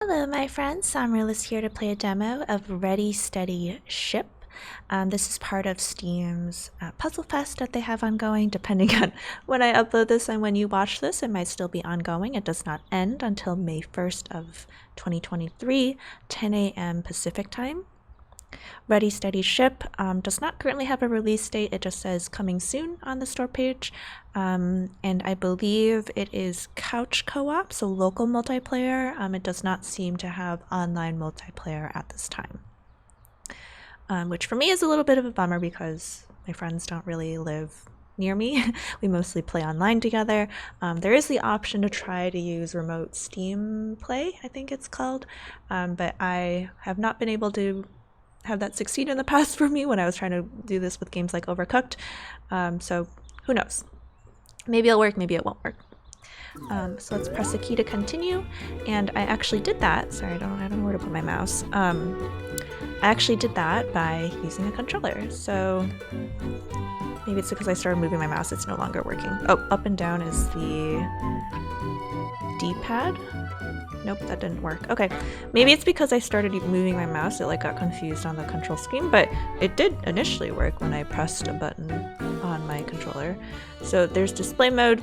Hello my friends, SAmaryllis here to play a demo of Ready Steady Ship. This is part of Steam's Puzzle Fest that they have ongoing. Depending on when I upload this and when you watch this, it might still be ongoing. It does not end until May 1st of 2023, 10 a.m. Pacific time. Ready Steady Ship does not currently have a release date. It just says coming soon on the store page. And I believe it is couch co-op, so local multiplayer. It does not seem to have online multiplayer at this time. Which for me is a little bit of a bummer because my friends don't really live near me. We mostly play online together. There is the option to try to use remote Steam play, I think it's called, but I have not been able to have that succeed in the past for me when I was trying to do this with games like Overcooked. So who knows? Maybe it'll work, maybe it won't work. So let's press the key to continue, and I actually did that. Sorry, I don't know where to put my mouse. I actually did that by using a controller. So maybe it's because I started moving my mouse, it's no longer working. Oh, up and down is the D-pad. Nope, that didn't work. Okay, maybe it's because I started moving my mouse, it like got confused on the control scheme, but it did initially work when I pressed a button on my controller. So there's display mode.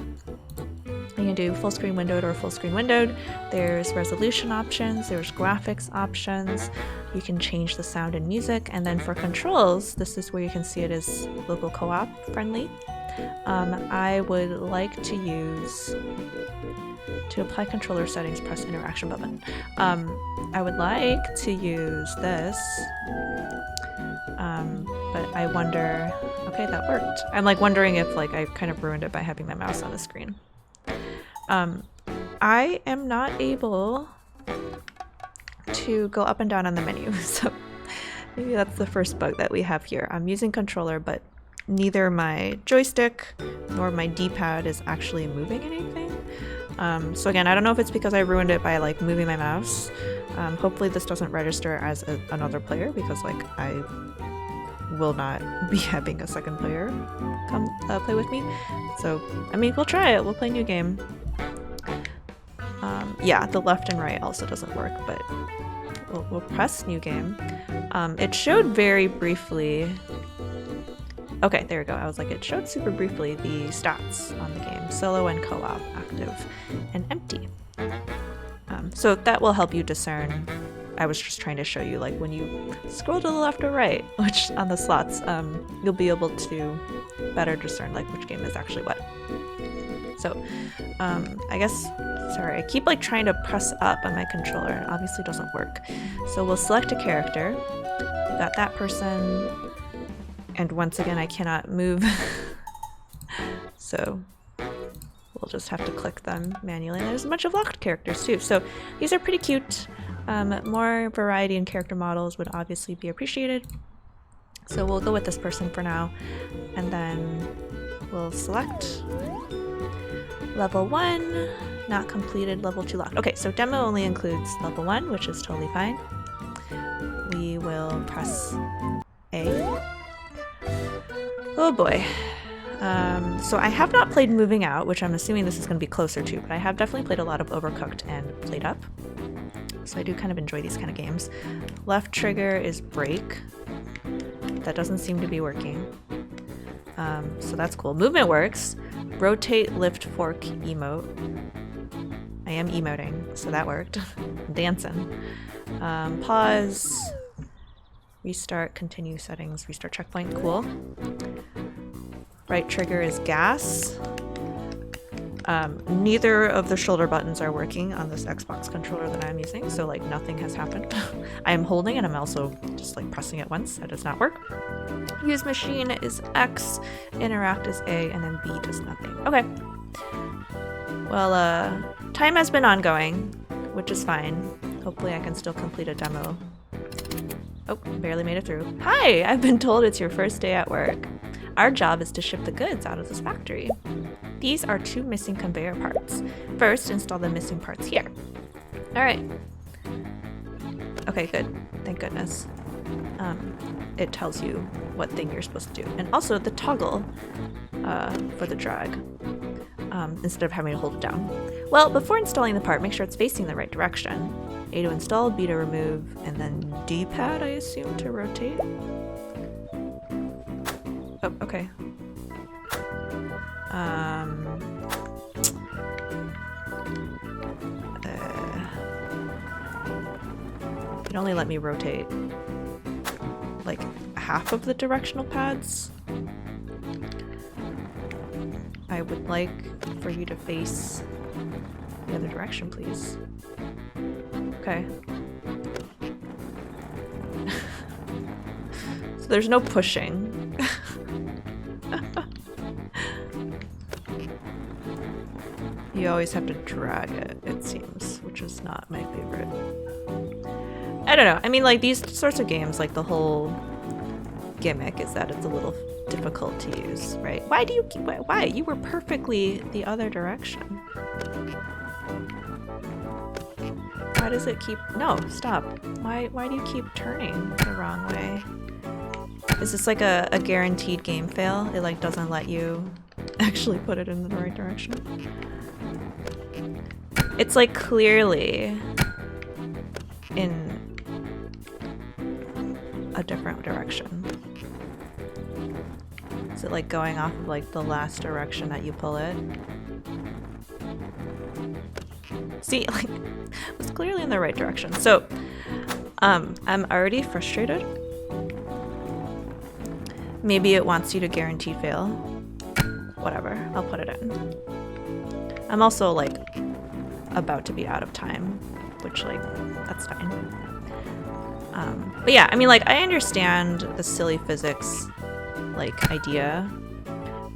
You can do full screen windowed or full screen windowed. There's resolution options, there's graphics options. You can change the sound and music, and then for controls, this is where you can see it is local co-op friendly. I would like to use, to apply controller settings, press interaction button. I would like to use this, but I wonder, okay, that worked. I'm like wondering if like I kind of ruined it by having my mouse on the screen. I am not able to go up and down on the menu, so maybe that's the first bug that we have here. I'm using controller, but neither my joystick nor my D-pad is actually moving anything. So again, I don't know if it's because I ruined it by like moving my mouse. Hopefully this doesn't register as another player, because like I will not be having a second player come play with me. So I mean, we'll try it, we'll play a new game. Yeah, the left and right also doesn't work, but we'll press new game. It showed very briefly. Okay, there we go. I was like, it showed super briefly the stats on the game. Solo and co-op, active and empty. So that will help you discern. I was just trying to show you, like, when you scroll to the left or right, which on the slots, you'll be able to better discern, like, which game is actually what. So, I guess, sorry, I keep, like, trying to press up on my controller, and obviously doesn't work. So we'll select a character. We got that person. And once again, I cannot move, so we'll just have to click them manually. And there's a bunch of locked characters too, so these are pretty cute. More variety in character models would obviously be appreciated. So we'll go with this person for now, and then we'll select level 1, not completed, level 2 locked. Okay, so demo only includes level 1, which is totally fine. We will press A. Oh boy. So I have not played Moving Out, which I'm assuming this is going to be closer to, but I have definitely played a lot of Overcooked and Played Up. So I do kind of enjoy these kind of games. Left trigger is break. That doesn't seem to be working. So that's cool. Movement works. Rotate, lift, fork, emote. I am emoting, so that worked. I'm dancing. Pause. Restart, continue settings, restart checkpoint, cool. Right trigger is gas. Neither of the shoulder buttons are working on this Xbox controller that I'm using, so like nothing has happened. I am holding and I'm also just like pressing it once. That does not work. Use machine is X, interact is A, and then B does nothing. Okay. Well, time has been ongoing, which is fine. Hopefully I can still complete a demo. Oh, barely made it through. Hi! I've been told it's your first day at work. Our job is to ship the goods out of this factory. These are 2 missing conveyor parts. First, install the missing parts here. Alright. Okay, good. Thank goodness. It tells you what thing you're supposed to do. And also the toggle for the drag. Instead of having to hold it down. Well, before installing the part, make sure it's facing the right direction. A to install, B to remove, and then D-pad, I assume, to rotate. Oh, okay. It only let me rotate like half of the directional pads. I would like for you to face the other direction, please. Okay. So there's no pushing. You always have to drag it, it seems, which is not my favorite. I don't know. I mean, like, these sorts of games, like, the whole gimmick is that it's a little difficult to use, right? Why do you keep... Why? You were perfectly the other direction. Why does it keep... No, stop. Why do you keep turning the wrong way? Is this like a guaranteed game fail? It, like, doesn't let you actually put it in the right direction? It's, like, clearly in a different direction. Is it like going off of like the last direction that you pull it? See, like, it was clearly in the right direction. So, I'm already frustrated. Maybe it wants you to guarantee fail. Whatever, I'll put it in. I'm also like about to be out of time, which like, that's fine. But yeah, I mean, like, I understand the silly physics, like, idea.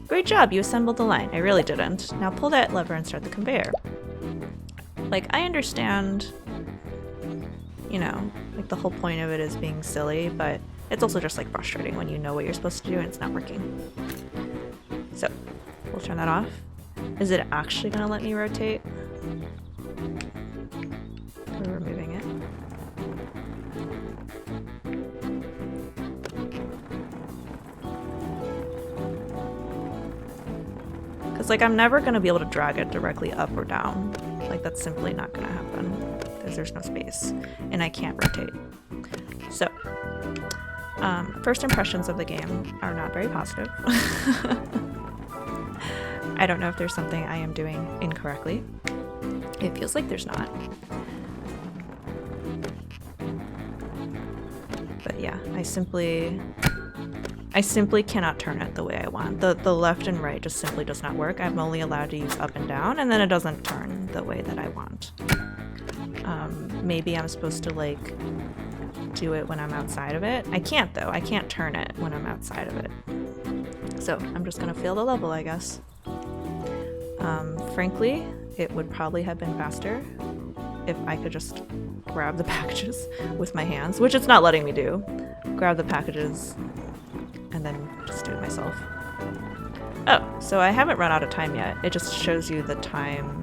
Great job, you assembled the line. I really didn't. Now pull that lever and start the conveyor. Like, I understand, you know, like, the whole point of it is being silly, but it's also just, like, frustrating when you know what you're supposed to do and it's not working. So, we'll turn that off. Is it actually gonna let me rotate? We're removing it. Because, like, I'm never going to be able to drag it directly up or down. Like, that's simply not going to happen. Because there's no space. And I can't rotate. So, first impressions of the game are not very positive. I don't know if there's something I am doing incorrectly. It feels like there's not. But yeah, I simply cannot turn it the way I want. The left and right just simply does not work. I'm only allowed to use up and down, and then it doesn't turn the way that I want. Maybe I'm supposed to, like, do it when I'm outside of it. I can't, though. I can't turn it when I'm outside of it. So I'm just gonna fail the level, I guess. Frankly, it would probably have been faster if I could just grab the packages with my hands, which it's not letting me do. Grab the packages and then just do it myself. Oh, so I haven't run out of time yet. It just shows you the time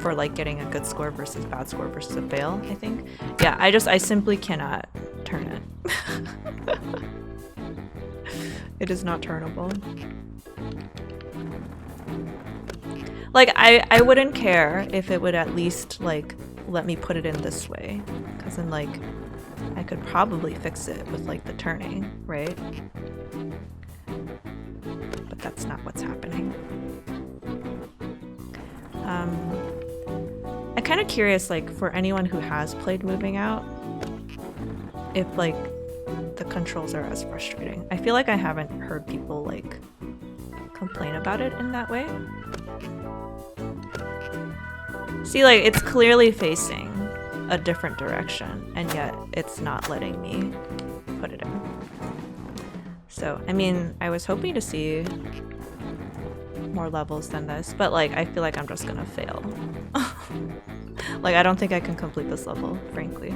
for like getting a good score versus bad score versus a fail, I think. Yeah, I simply cannot turn it. It is not turnable. Like, I wouldn't care if it would at least, like, let me put it in this way. Because then, like, I could probably fix it with, like, the turning, right? But that's not what's happening. I'm kind of curious, like, for anyone who has played Moving Out, if, like, the controls are as frustrating. I feel like I haven't heard people, like, complain about it in that way. See, like, it's clearly facing a different direction, and yet it's not letting me put it in. So, I mean, I was hoping to see more levels than this, but, like, I feel like I'm just gonna fail. Like, I don't think I can complete this level, frankly.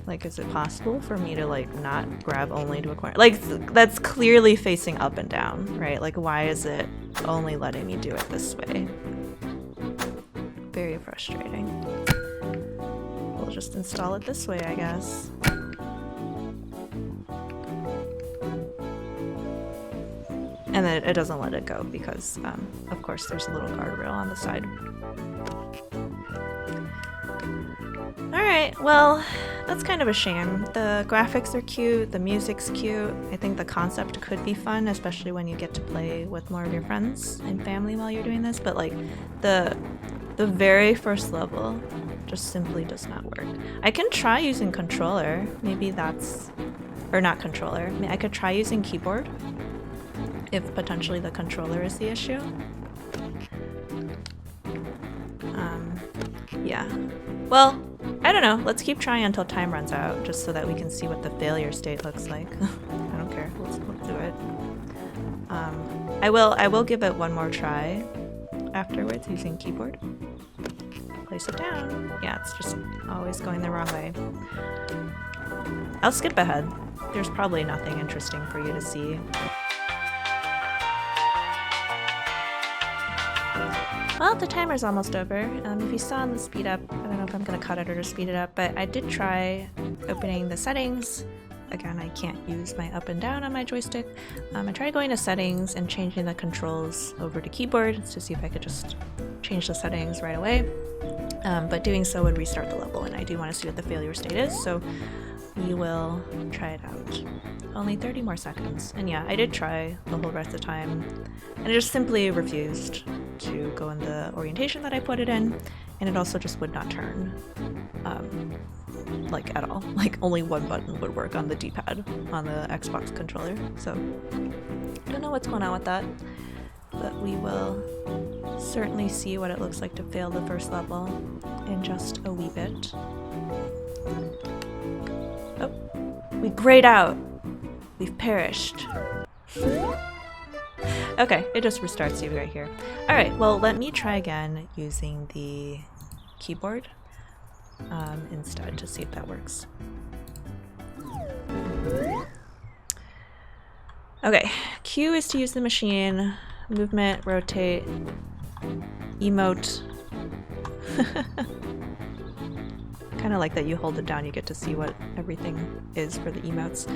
Like, is it possible for me to, like, not grab only to a corner? Like, that's clearly facing up and down, right? Like, why is it only letting me do it this way? Very frustrating. We'll just install it this way, I guess. And then it doesn't let it go because, of course, there's a little guardrail on the side. well, that's kind of a shame. The graphics are cute, the music's cute. I think the concept could be fun, especially when you get to play with more of your friends and family while you're doing this, but like the very first level just simply does not work. I can try using controller, maybe that's, or not controller, I could try using keyboard if potentially the controller is the issue. Yeah. Well, I don't know. Let's keep trying until time runs out, just so that we can see what the failure state looks like. I don't care. Let's do it. I will give it one more try afterwards using keyboard. Place it down. Yeah, it's just always going the wrong way. I'll skip ahead. There's probably nothing interesting for you to see. Well, the timer's almost over. If you saw in the speed up, I don't know if I'm going to cut it or just speed it up, but I did try opening the settings. Again, I can't use my up and down on my joystick. I tried going to settings and changing the controls over to keyboard to see if I could just change the settings right away. But doing so would restart the level, and I do want to see what the failure state is, so we will try it out. Only 30 more seconds. And yeah, I did try the whole rest of the time, and it just simply refused to go in the orientation that I put it in, and it also just would not turn, like at all. Like only one button would work on the D-pad on the Xbox controller, so I don't know what's going on with that, but we will certainly see what it looks like to fail the first level in just a wee bit. Oh, we grayed out. We've perished. Okay, it just restarts you right here. Alright, well, let me try again using the keyboard instead to see if that works. Okay, Q is to use the machine, movement, rotate, emote. Kind of like that you hold it down, you get to see what everything is for the emotes.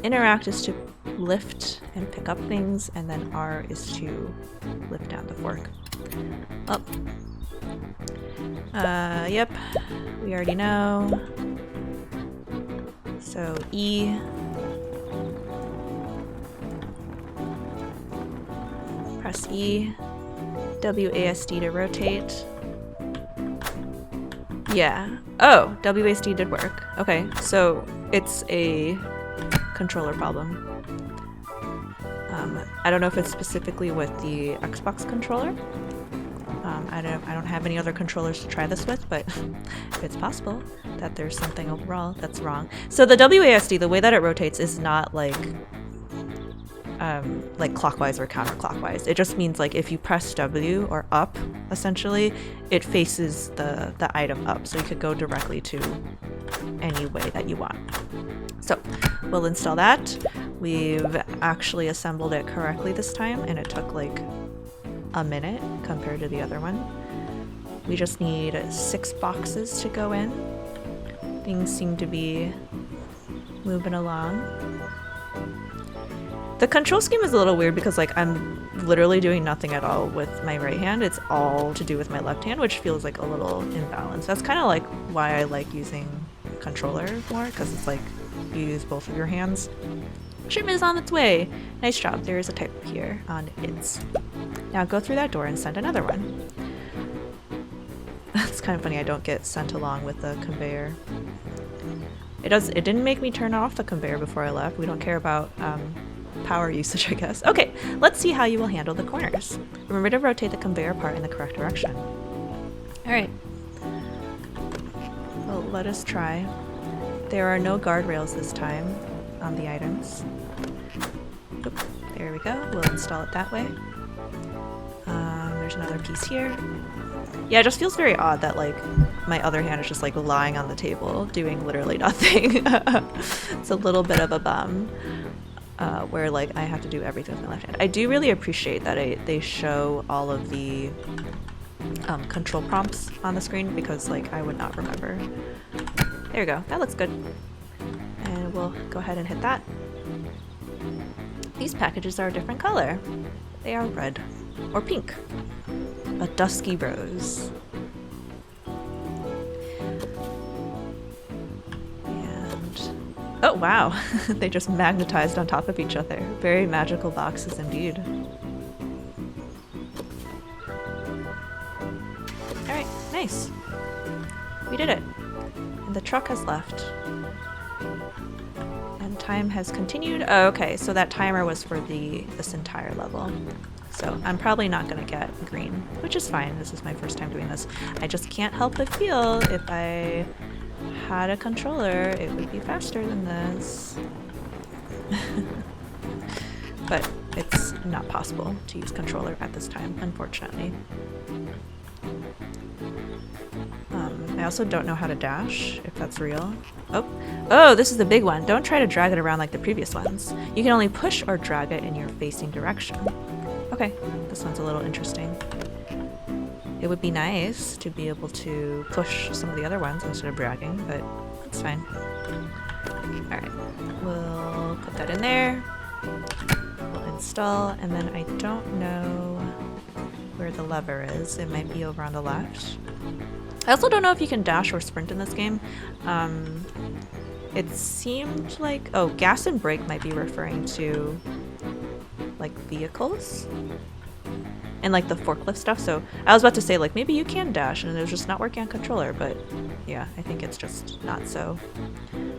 Interact is to lift and pick up things, and then R is to lift down the fork. Up. Yep, we already know. So E. Press E. WASD to rotate. Yeah. Oh, WASD did work. Okay, so it's a controller problem. I don't know if it's specifically with the Xbox controller. I don't have any other controllers to try this with, but it's possible that there's something overall that's wrong. So the WASD, the way that it rotates is not like clockwise or counterclockwise. It just means like if you press W or up, essentially, it faces the item up, so you could go directly to any way that you want. So we'll install that. We've actually assembled it correctly this time, and it took like a minute compared to the other one. We just need 6 boxes to go in. Things seem to be moving along. The control scheme is a little weird because like I'm literally doing nothing at all with my right hand. It's all to do with my left hand, which feels like a little imbalanced. That's kind of like why I like using controller more, because it's like you use both of your hands. Shipment is on its way. Nice job. There is a typo here on its. Now go through that door and send another one. It's kind of funny I don't get sent along with the conveyor. It didn't make me turn off the conveyor before I left. We don't care about power usage, I guess. Okay, let's see how you will handle the corners. Remember to rotate the conveyor part in the correct direction. Alright. Well, let us try. There are no guardrails this time on the items. Oop, there we go. We'll install it that way. There's another piece here. Yeah, it just feels very odd that like my other hand is just like lying on the table doing literally nothing. It's a little bit of a bum. Where like I have to do everything with my left hand. I do really appreciate that they show all of the control prompts on the screen, because like I would not remember. There we go. That looks good. And we'll go ahead and hit that. These packages are a different color. They are red or pink. A dusky rose. Oh wow, they just magnetized on top of each other. Very magical boxes indeed. Alright, nice. We did it. And the truck has left. And time has continued. Oh, okay, so that timer was for this entire level. So I'm probably not gonna get green, which is fine. This is my first time doing this. I just can't help but feel if I had a controller, it would be faster than this. But it's not possible to use controller at this time, unfortunately. I also don't know how to dash, if that's real. Oh, this is the big one. Don't try to drag it around like the previous ones. You can only push or drag it in your facing direction. Okay, this one's a little interesting. It would be nice to be able to push some of the other ones instead of dragging, but that's fine. Alright, we'll put that in there. We'll install, and then I don't know where the lever is. It might be over on the left. I also don't know if you can dash or sprint in this game. It seemed like... Oh, gas and brake might be referring to like vehicles and like the forklift stuff. So I was about to say like maybe you can dash and it was just not working on controller, but yeah, I think it's just not so.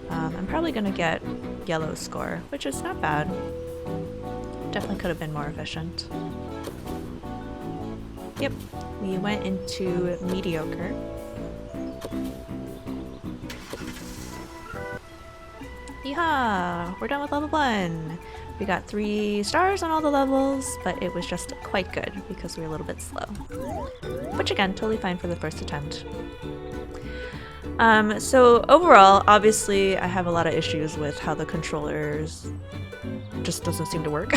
I'm probably gonna get yellow score, which is not bad. Definitely could have been more efficient. Yep, we went into mediocre. Yeehaw! We're done with level 1! We got 3 stars on all the levels, but it was just quite good because we were a little bit slow. Which again, totally fine for the first attempt. So overall, obviously I have a lot of issues with how the controllers just doesn't seem to work.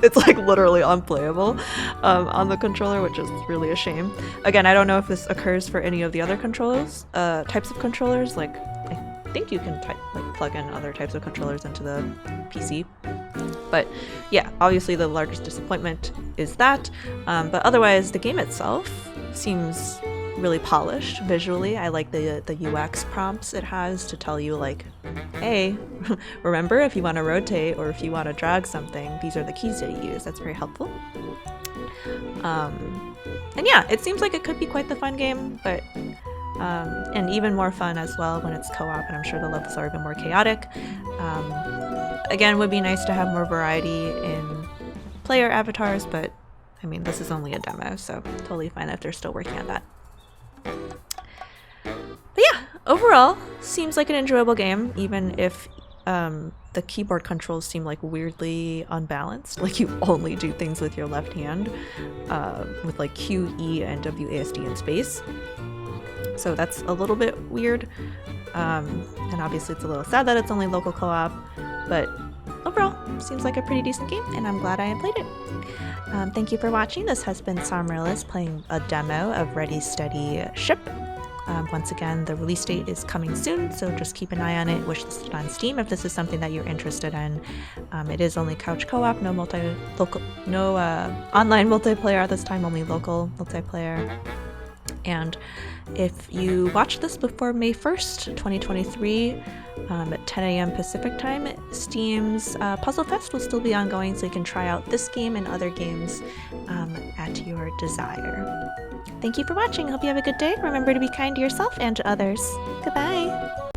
It's like literally unplayable on the controller, which is really a shame. Again, I don't know if this occurs for any of the other controllers, types of controllers. Like I think you can like plug in other types of controllers into the PC. But yeah, obviously the largest disappointment is that. But otherwise, the game itself seems really polished visually. I like the UX prompts it has to tell you like, hey, remember if you want to rotate or if you want to drag something, these are the keys that you use. That's very helpful. And yeah, it seems like it could be quite the fun game, but and even more fun as well when it's co-op, and I'm sure the levels are even more chaotic. Again, would be nice to have more variety in player avatars, but I mean, this is only a demo, so totally fine if they're still working on that. But yeah, overall, seems like an enjoyable game, even if the keyboard controls seem like weirdly unbalanced. Like you only do things with your left hand, with like Q, E, and WASD in space. So that's a little bit weird. And obviously it's a little sad that it's only local co-op, but overall, seems like a pretty decent game, and I'm glad I played it. Thank you for watching. This has been SAmaryllis playing a demo of Ready Steady Ship. Once again, the release date is coming soon, so just keep an eye on it. Wishlisted on Steam if this is something that you're interested in. It is only couch co-op, no online multiplayer at this time, only local multiplayer. And if you watch this before May 1st, 2023, at 10 a.m. Pacific time, Steam's Puzzle Fest will still be ongoing, so you can try out this game and other games at your desire. Thank you for watching. Hope you have a good day. Remember to be kind to yourself and to others. Goodbye!